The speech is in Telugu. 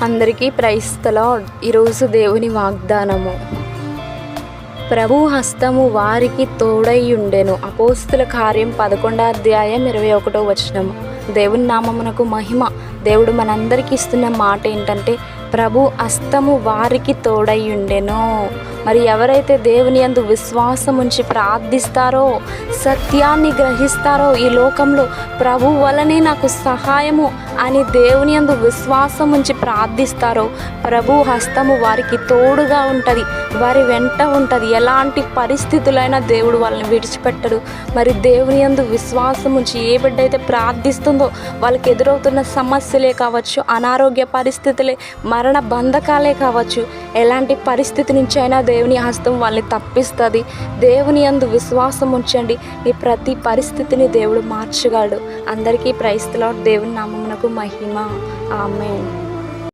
అందరికీ ప్రైజ్ ది లార్డ్. ఈరోజు దేవుని వాగ్దానము. ప్రభు హస్తము వారికి తోడైయుండెను. అపోస్తుల కార్యం 11వ అధ్యాయం 21వ వచనము. దేవుని నామమునకు మహిమ. దేవుడు మనందరికీ ఇస్తున్న మాట ఏంటంటే, ప్రభు హస్తము వారికి తోడైయుండెను. మరి ఎవరైతే దేవుని యందు విశ్వాసం ఉంచి ప్రార్థిస్తారో, సత్యాన్ని గ్రహిస్తారో, ఈ లోకంలో ప్రభు వలనే నాకు సహాయము అని దేవుని యందు విశ్వాసం ఉంచి ప్రార్థిస్తారో, ప్రభు హస్తము వారికి తోడుగా ఉంటుంది, వారి వెంట ఉంటుంది. ఎలాంటి పరిస్థితులైనా దేవుడు వాళ్ళని విడిచిపెట్టడు. మరి దేవుని యందు విశ్వాసం ఉంచి ఏ బిడ్డ అయితే ప్రార్థిస్తుందో, వాళ్ళకి ఎదురవుతున్న సమస్యలే కావచ్చు, అనారోగ్య పరిస్థితులే, మరణ బంధకాలే కావచ్చు, ఎలాంటి పరిస్థితి నుంచి అయినా దేవుని హస్తం వాళ్ళని తప్పిస్తుంది. దేవుని యందు విశ్వాసం ఉంచండి. మీ ప్రతి పరిస్థితిని దేవుడు మార్చగలడు. అందరికీ ప్రైజ్ ది లార్డ్. దేవుని నామమునకు మహిమ. ఆమేన్.